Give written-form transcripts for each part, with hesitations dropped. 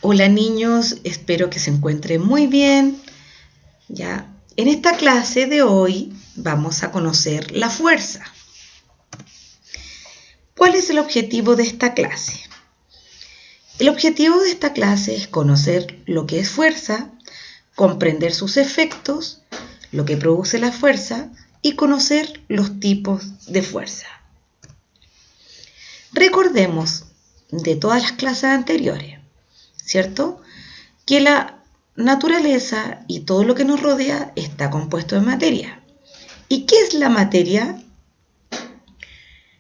Hola niños, espero que se encuentren muy bien. Ya, en esta clase de hoy vamos a conocer la fuerza. ¿Cuál es el objetivo de esta clase? El objetivo de esta clase es conocer lo que es fuerza, comprender sus efectos, lo que produce la fuerza y conocer los tipos de fuerza. Recordemos de todas las clases anteriores, ¿cierto? Que la naturaleza y todo lo que nos rodea está compuesto de materia. ¿Y qué es la materia?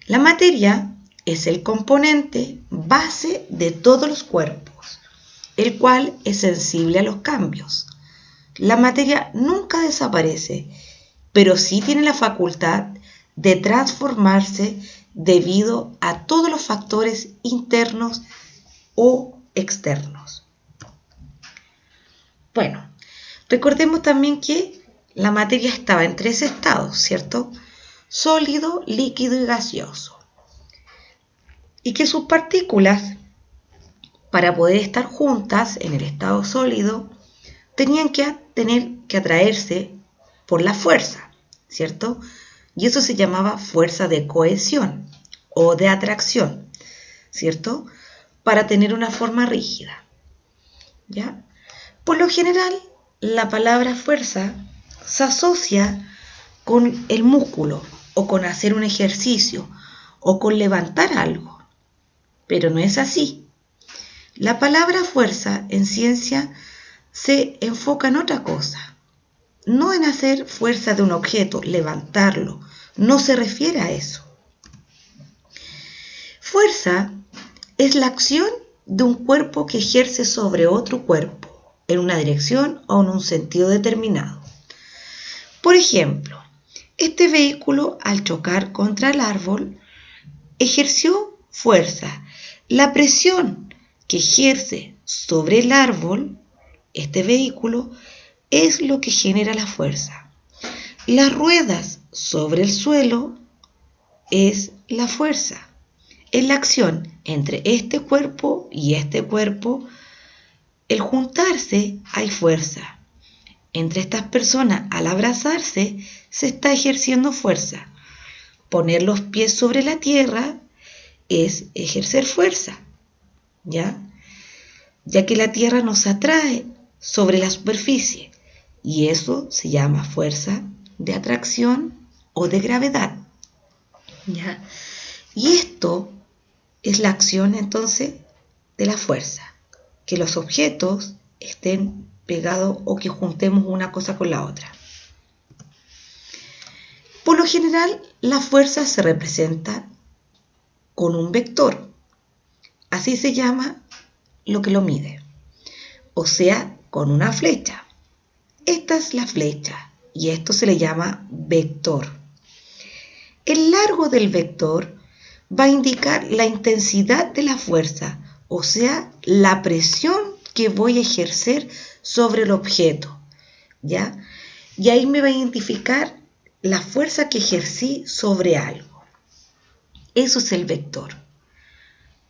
La materia es el componente base de todos los cuerpos, el cual es sensible a los cambios. La materia nunca desaparece, pero sí tiene la facultad de transformarse debido a todos los factores internos o externos. Bueno, recordemos también que la materia estaba en tres estados, ¿cierto? Sólido, líquido y gaseoso. Y que sus partículas, para poder estar juntas en el estado sólido, tenían que atraerse por la fuerza, ¿cierto? Y eso se llamaba fuerza de cohesión o de atracción, ¿cierto? Para tener una forma rígida, ¿ya? Por lo general, la palabra fuerza se asocia con el músculo o con hacer un ejercicio o con levantar algo, pero no es así. La palabra fuerza en ciencia se enfoca en otra cosa, no en hacer fuerza de un objeto, levantarlo, no se refiere a eso. Fuerza es la acción de un cuerpo que ejerce sobre otro cuerpo en una dirección o en un sentido determinado. Por ejemplo, este vehículo al chocar contra el árbol ejerció fuerza. La presión que ejerce sobre el árbol, este vehículo, es lo que genera la fuerza. Las ruedas sobre el suelo es la fuerza. Es la acción entre este cuerpo y este cuerpo. El juntarse hay fuerza. Entre estas personas al abrazarse se está ejerciendo fuerza. Poner los pies sobre la tierra es ejercer fuerza, ¿ya? Ya que la tierra nos atrae sobre la superficie y eso se llama fuerza de atracción o de gravedad, ¿ya? Y esto es la acción entonces de la fuerza, que los objetos estén pegados o que juntemos una cosa con la otra. Por lo general, la fuerza se representa con un vector. Así se llama lo que lo mide. O sea, con una flecha. Esta es la flecha y esto se le llama vector. El largo del vector va a indicar la intensidad de la fuerza, o sea, la presión que voy a ejercer sobre el objeto, ¿ya? Y ahí me va a identificar la fuerza que ejercí sobre algo. Eso es el vector.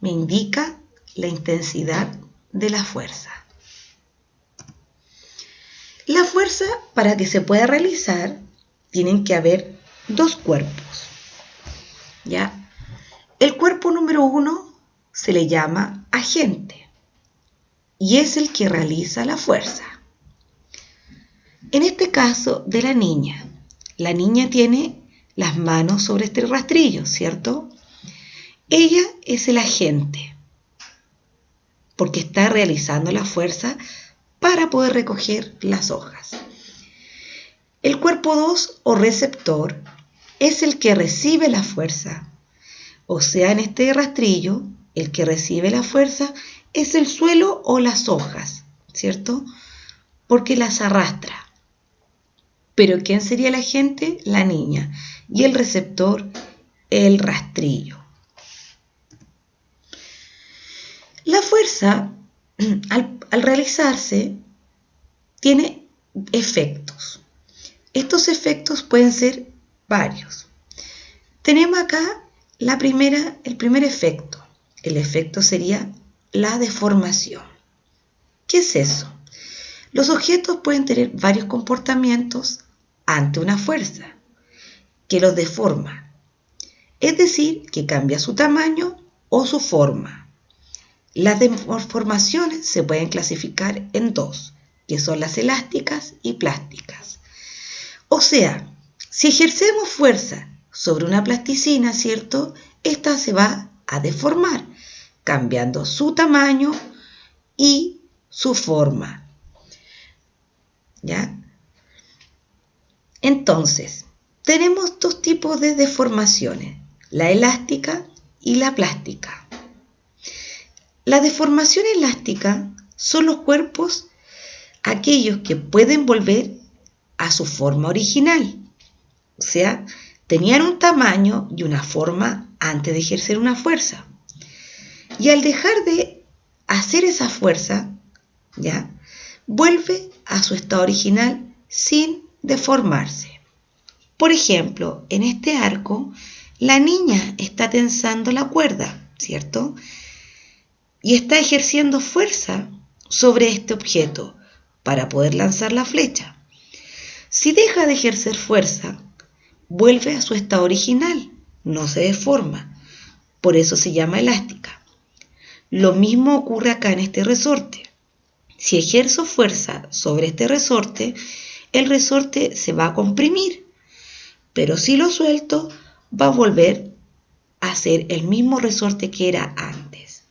Me indica la intensidad de la fuerza. La fuerza, para que se pueda realizar, tienen que haber dos cuerpos, ¿ya? El cuerpo número 1 se le llama agente y es el que realiza la fuerza. En este caso de la niña tiene las manos sobre este rastrillo, ¿cierto? Ella es el agente porque está realizando la fuerza para poder recoger las hojas. El cuerpo 2 o receptor es el que recibe la fuerza. O sea, en este rastrillo, el que recibe la fuerza es el suelo o las hojas, ¿cierto? Porque las arrastra. Pero ¿quién sería el agente? La niña. Y el receptor, el rastrillo. La fuerza, al realizarse, tiene efectos. Estos efectos pueden ser varios. Tenemos acá el primer efecto. El efecto sería la deformación, ¿Qué es eso? Los objetos pueden tener varios comportamientos ante una fuerza que los deforma, es decir, que cambia su tamaño o su forma. Las deformaciones se pueden clasificar en dos, que son las elásticas y plásticas. O sea, si ejercemos fuerza sobre una plasticina, ¿cierto? Esta se va a deformar, cambiando su tamaño y su forma. ¿Ya? Entonces, tenemos dos tipos de deformaciones, la elástica y la plástica. La deformación elástica son los cuerpos aquellos que pueden volver a su forma original. O sea, tenían un tamaño y una forma antes de ejercer una fuerza. Y al dejar de hacer esa fuerza, ¿ya? Vuelve a su estado original sin deformarse. Por ejemplo, en este arco, la niña está tensando la cuerda, ¿cierto? Y está ejerciendo fuerza sobre este objeto para poder lanzar la flecha. Si deja de ejercer fuerza, vuelve a su estado original, no se deforma. Por eso se llama elástica. Lo mismo ocurre acá en este resorte. Si ejerzo fuerza sobre este resorte, el resorte se va a comprimir, pero si lo suelto, va a volver a ser el mismo resorte que era antes.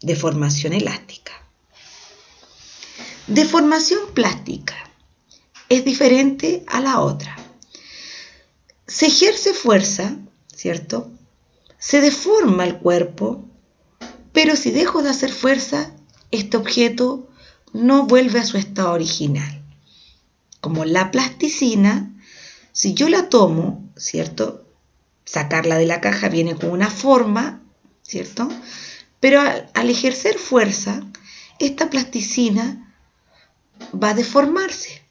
Deformación elástica. Deformación plástica es diferente a la otra. Se ejerce fuerza, ¿cierto? Se deforma el cuerpo, pero si dejo de hacer fuerza, este objeto no vuelve a su estado original. Como la plasticina, si yo la tomo, ¿cierto? Sacarla de la caja viene con una forma, ¿cierto? Pero al ejercer fuerza, esta plasticina va a deformarse.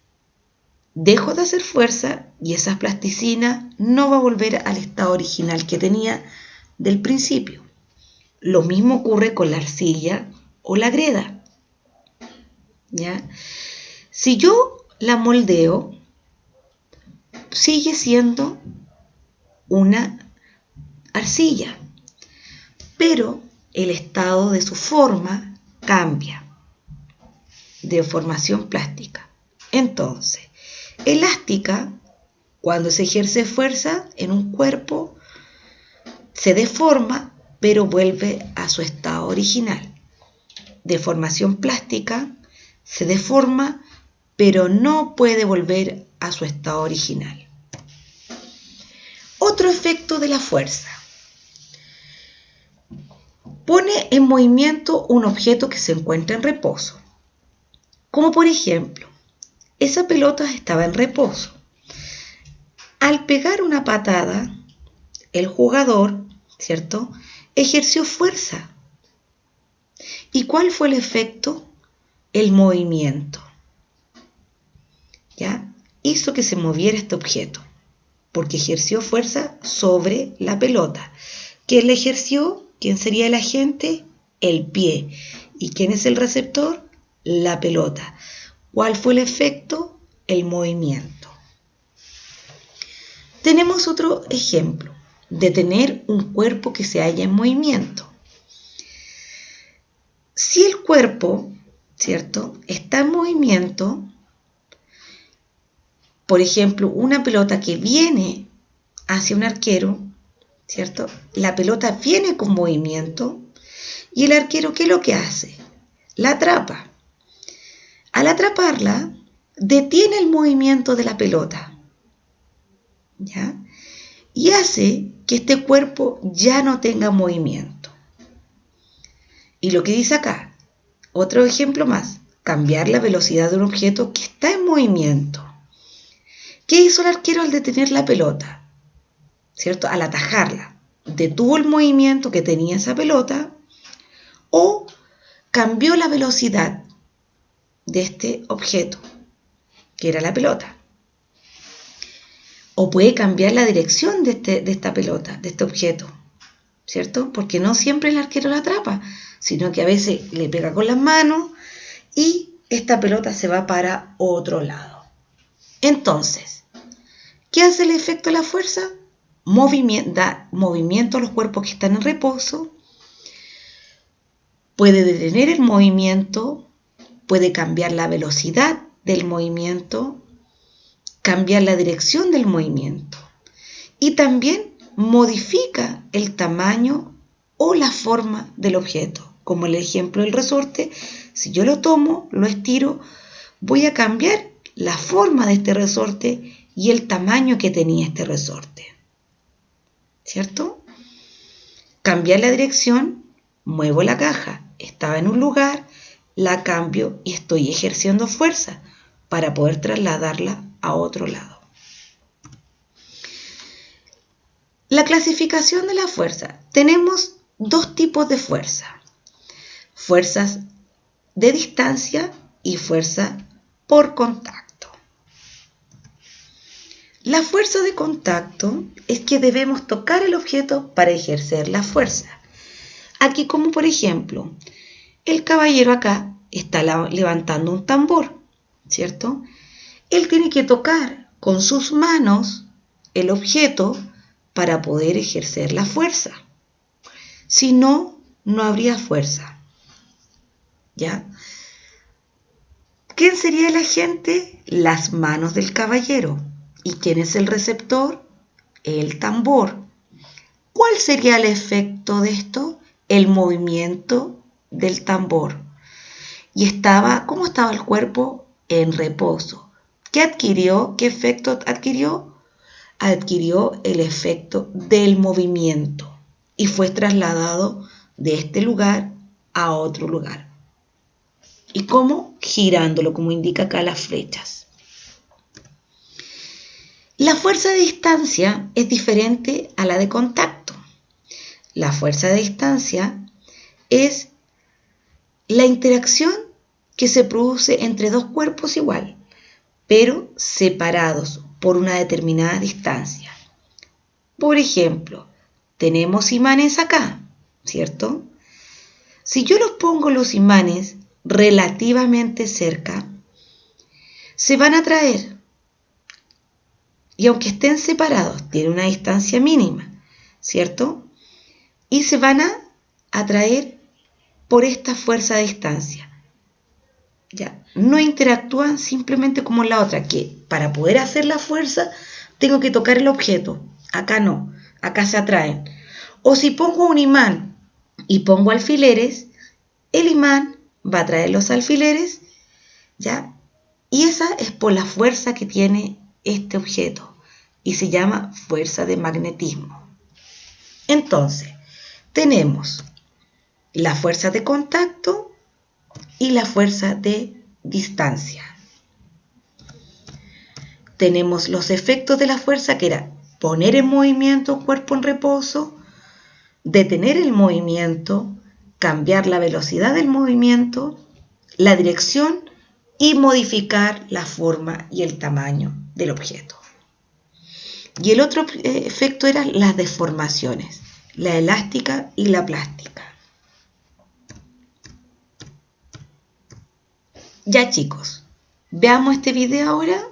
Dejo de hacer fuerza y esa plasticina no va a volver al estado original que tenía del principio. Lo mismo ocurre con la arcilla o la greda. ¿Ya? Si yo la moldeo, sigue siendo una arcilla, pero el estado de su forma cambia. Deformación plástica. Entonces, elástica, cuando se ejerce fuerza en un cuerpo, se deforma, pero vuelve a su estado original. Deformación plástica, se deforma, pero no puede volver a su estado original. Otro efecto de la fuerza. Pone en movimiento un objeto que se encuentra en reposo. Como por ejemplo, esa pelota estaba en reposo. Al pegar una patada, el jugador, ¿cierto?, ejerció fuerza. ¿Y cuál fue el efecto? El movimiento. ¿Ya? Hizo que se moviera este objeto, porque ejerció fuerza sobre la pelota. ¿Quién la ejerció? ¿Quién sería el agente? El pie. ¿Y quién es el receptor? La pelota. ¿Cuál fue el efecto? El movimiento. Tenemos otro ejemplo de tener un cuerpo que se halla en movimiento. Si el cuerpo, ¿cierto?, está en movimiento, por ejemplo, una pelota que viene hacia un arquero, ¿cierto? La pelota viene con movimiento y el arquero, ¿qué es lo que hace? La atrapa. Al atraparla, detiene el movimiento de la pelota, ¿ya? Y hace que este cuerpo ya no tenga movimiento. Y lo que dice acá, otro ejemplo más, cambiar la velocidad de un objeto que está en movimiento. ¿Qué hizo el arquero al detener la pelota? ¿Cierto? Al atajarla, detuvo el movimiento que tenía esa pelota o cambió la velocidad de este objeto, que era la pelota. O puede cambiar la dirección de esta pelota, de este objeto, ¿cierto? Porque no siempre el arquero la atrapa, sino que a veces le pega con las manos y esta pelota se va para otro lado. Entonces, ¿qué hace el efecto de la fuerza? Da movimiento a los cuerpos que están en reposo, puede detener el movimiento, puede cambiar la velocidad del movimiento, cambiar la dirección del movimiento y también modifica el tamaño o la forma del objeto. Como el ejemplo del resorte, si yo lo tomo, lo estiro, voy a cambiar la forma de este resorte y el tamaño que tenía este resorte. ¿Cierto? Cambiar la dirección, muevo la caja, estaba en un lugar, la cambio y estoy ejerciendo fuerza para poder trasladarla a otro lado. La clasificación de la fuerza. Tenemos dos tipos de fuerza. Fuerzas de distancia y fuerza por contacto. La fuerza de contacto es que debemos tocar el objeto para ejercer la fuerza. Aquí como por ejemplo, el caballero acá está levantando un tambor, ¿cierto? Él tiene que tocar con sus manos el objeto para poder ejercer la fuerza. Si no, no habría fuerza. ¿Ya? ¿Quién sería el agente? Las manos del caballero. ¿Y quién es el receptor? El tambor. ¿Cuál sería el efecto de esto? El movimiento del tambor. Y ¿cómo estaba el cuerpo? En reposo. ¿Qué adquirió? ¿Qué efecto adquirió? Adquirió el efecto del movimiento y fue trasladado de este lugar a otro lugar. ¿Y cómo? Girándolo, como indica acá las flechas. La fuerza de distancia es diferente a la de contacto. La fuerza de distancia es la interacción que se produce entre dos cuerpos igual, pero separados por una determinada distancia. Por ejemplo, tenemos imanes acá, ¿cierto? Si yo los pongo los imanes relativamente cerca, se van a atraer. Y aunque estén separados, tienen una distancia mínima, ¿cierto? Y se van a atraer por esta fuerza de distancia. Ya, no interactúan simplemente como la otra, que para poder hacer la fuerza tengo que tocar el objeto. Acá no, acá se atraen. O si pongo un imán y pongo alfileres, el imán va a atraer los alfileres, ¿ya? Y esa es por la fuerza que tiene este objeto y se llama fuerza de magnetismo. Entonces, tenemos la fuerza de contacto y la fuerza de distancia. Tenemos los efectos de la fuerza, que era poner en movimiento un cuerpo en reposo, detener el movimiento, cambiar la velocidad del movimiento, la dirección y modificar la forma y el tamaño del objeto. Y el otro efecto eran las deformaciones, la elástica y la plástica. Ya chicos, veamos este video ahora.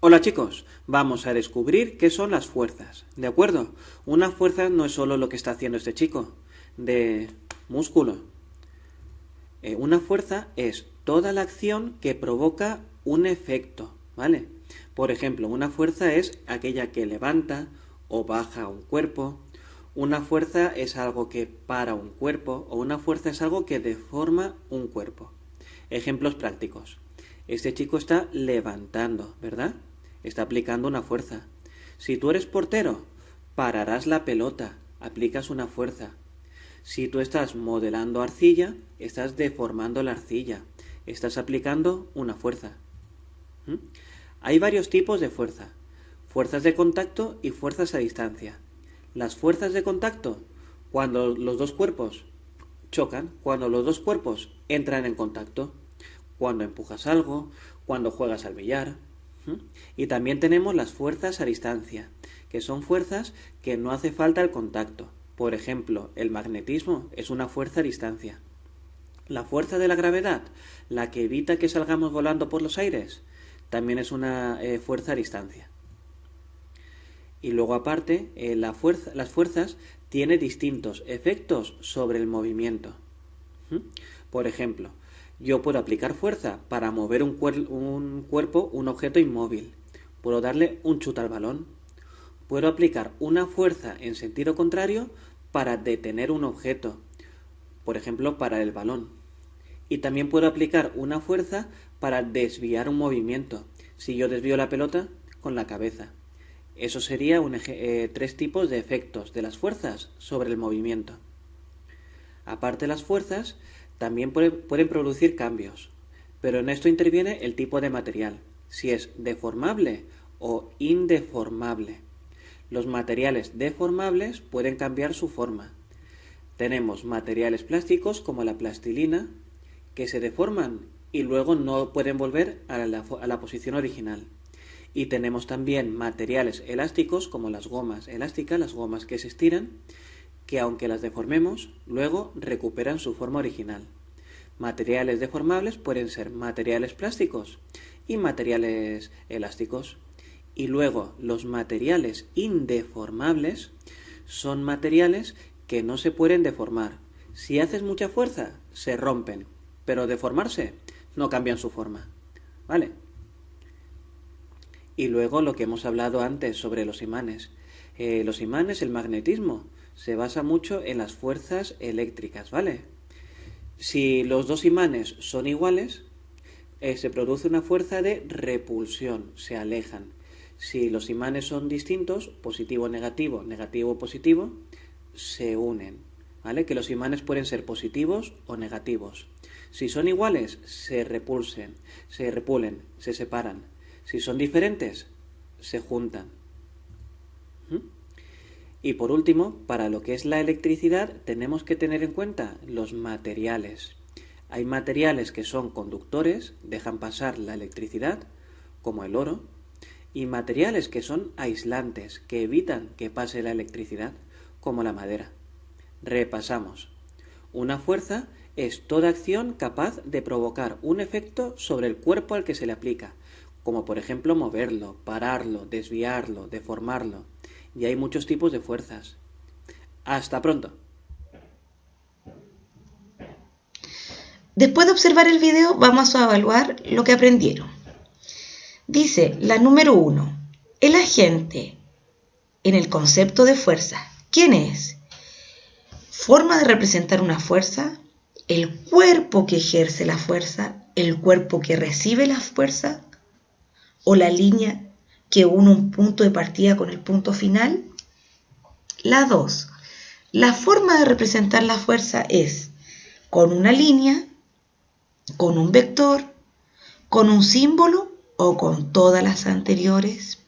Hola chicos, vamos a descubrir qué son las fuerzas, ¿de acuerdo? Una fuerza no es solo lo que está haciendo este chico, de músculo. Una fuerza es toda la acción que provoca un efecto, ¿vale? Por ejemplo, una fuerza es aquella que levanta o baja un cuerpo. Una fuerza es algo que para un cuerpo o una fuerza es algo que deforma un cuerpo. Ejemplos prácticos. Este chico está levantando, ¿verdad? Está aplicando una fuerza. Si tú eres portero, pararás la pelota, aplicas una fuerza. Si tú estás modelando arcilla, estás deformando la arcilla, estás aplicando una fuerza. Hay varios tipos de fuerza. Fuerzas de contacto y fuerzas a distancia. Las fuerzas de contacto, cuando los dos cuerpos chocan, cuando los dos cuerpos entran en contacto, cuando empujas algo, cuando juegas al billar. Y también tenemos las fuerzas a distancia, que son fuerzas que no hace falta el contacto. Por ejemplo, el magnetismo es una fuerza a distancia. La fuerza de la gravedad, la que evita que salgamos volando por los aires, también es una fuerza a distancia. Y luego aparte, las fuerzas tienen distintos efectos sobre el movimiento. Por ejemplo, yo puedo aplicar fuerza para mover un cuerpo, un objeto inmóvil. Puedo darle un chute al balón. Puedo aplicar una fuerza en sentido contrario para detener un objeto. Por ejemplo, para el balón. Y también puedo aplicar una fuerza para desviar un movimiento. Si yo desvío la pelota con la cabeza. Eso sería 3 tipos de efectos de las fuerzas sobre el movimiento. Aparte de las fuerzas, también pueden producir cambios, pero en esto interviene el tipo de material, si es deformable o indeformable. Los materiales deformables pueden cambiar su forma. Tenemos materiales plásticos como la plastilina, que se deforman y luego no pueden volver a la posición original. Y tenemos también materiales elásticos como las gomas elásticas, las gomas que se estiran, que aunque las deformemos, luego recuperan su forma original. Materiales deformables pueden ser materiales plásticos y materiales elásticos. Y luego los materiales indeformables son materiales que no se pueden deformar. Si haces mucha fuerza, se rompen, pero deformarse no cambian su forma. ¿Vale? Y luego lo que hemos hablado antes sobre los imanes. Los imanes, el magnetismo, se basa mucho en las fuerzas eléctricas, ¿vale? Si los dos imanes son iguales, se produce una fuerza de repulsión, se alejan. Si los imanes son distintos, positivo, negativo, negativo, positivo, se unen, ¿vale? Que los imanes pueden ser positivos o negativos. Si son iguales, se repulen, se separan. Si son diferentes, se juntan. Y por último, para lo que es la electricidad, tenemos que tener en cuenta los materiales. Hay materiales que son conductores, dejan pasar la electricidad, como el oro, y materiales que son aislantes, que evitan que pase la electricidad, como la madera. Repasamos. Una fuerza es toda acción capaz de provocar un efecto sobre el cuerpo al que se le aplica, como por ejemplo moverlo, pararlo, desviarlo, deformarlo. Y hay muchos tipos de fuerzas. Hasta pronto. Después de observar el video, vamos a evaluar lo que aprendieron. Dice la número 1. El agente en el concepto de fuerza. ¿Quién es? Forma de representar una fuerza, el cuerpo que ejerce la fuerza, el cuerpo que recibe la fuerza, o la línea que une un punto de partida con el punto final. La 2. La forma de representar la fuerza es con una línea, con un vector, con un símbolo o con todas las anteriores.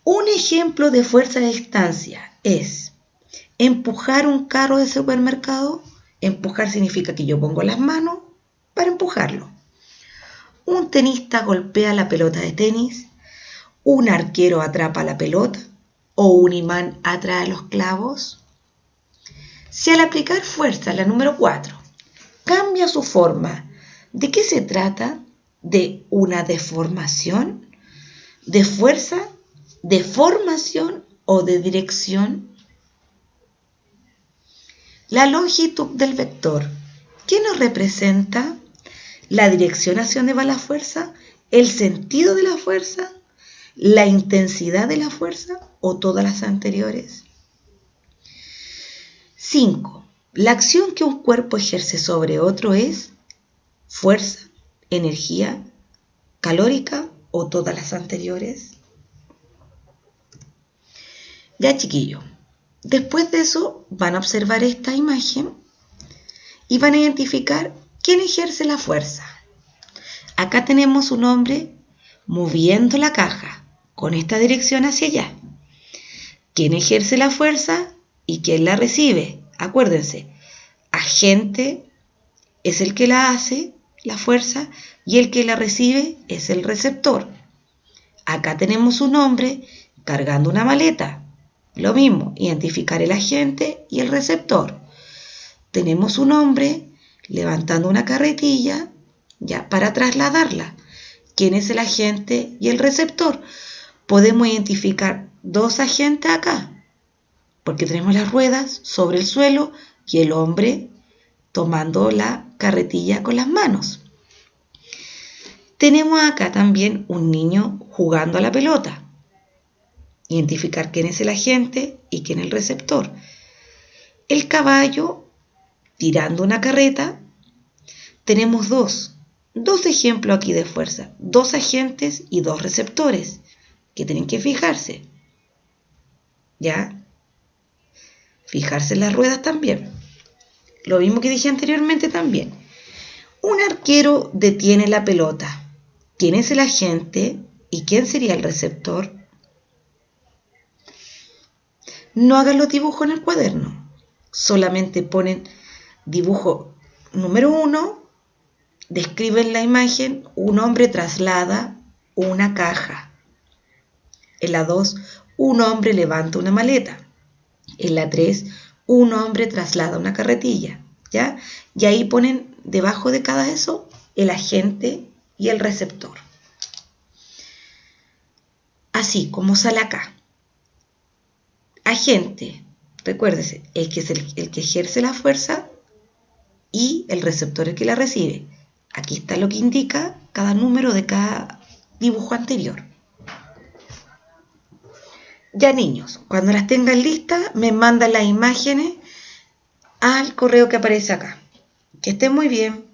Un ejemplo de fuerza de distancia es empujar un carro de supermercado. Empujar significa que yo pongo las manos para empujarlo. Un tenista golpea la pelota de tenis, un arquero atrapa la pelota o un imán atrae los clavos. Si al aplicar fuerza, la número 4, cambia su forma, ¿de qué se trata? ¿De una deformación? ¿De fuerza? ¿De formación o de dirección? La longitud del vector, ¿qué nos representa? ¿La dirección hacia donde va la fuerza? ¿El sentido de la fuerza? ¿La intensidad de la fuerza o todas las anteriores? 5. La acción que un cuerpo ejerce sobre otro es fuerza, energía, calórica o todas las anteriores. Ya, chiquillos, después de eso van a observar esta imagen y van a identificar quién ejerce la fuerza. Acá tenemos un hombre moviendo la caja con esta dirección hacia allá. ¿Quién ejerce la fuerza y quién la recibe? Acuérdense, agente es el que la hace, la fuerza, y el que la recibe es el receptor. Acá tenemos un hombre cargando una maleta. Lo mismo, identificar el agente y el receptor. Tenemos un hombre levantando una carretilla ya para trasladarla. ¿Quién es el agente y el receptor? Podemos identificar dos agentes acá, porque tenemos las ruedas sobre el suelo y el hombre tomando la carretilla con las manos. Tenemos acá también un niño jugando a la pelota. Identificar quién es el agente y quién es el receptor. El caballo tirando una carreta. Tenemos dos ejemplos aquí de fuerza, dos agentes y dos receptores que tienen que fijarse. ¿Ya? Fijarse en las ruedas también. Lo mismo que dije anteriormente también. Un arquero detiene la pelota. ¿Quién es el agente y quién sería el receptor? No hagan los dibujos en el cuaderno. Solamente ponen dibujo número 1, describen la imagen, un hombre traslada una caja. En la 2, un hombre levanta una maleta. En la 3, un hombre traslada una carretilla. ¿Ya? Y ahí ponen debajo de cada eso el agente y el receptor. Así como sale acá. Agente, recuérdese, el que es el que ejerce la fuerza y el receptor el que la recibe. Aquí está lo que indica cada número de cada dibujo anterior. Ya niños, cuando las tengan listas, me mandan las imágenes al correo que aparece acá. Que estén muy bien.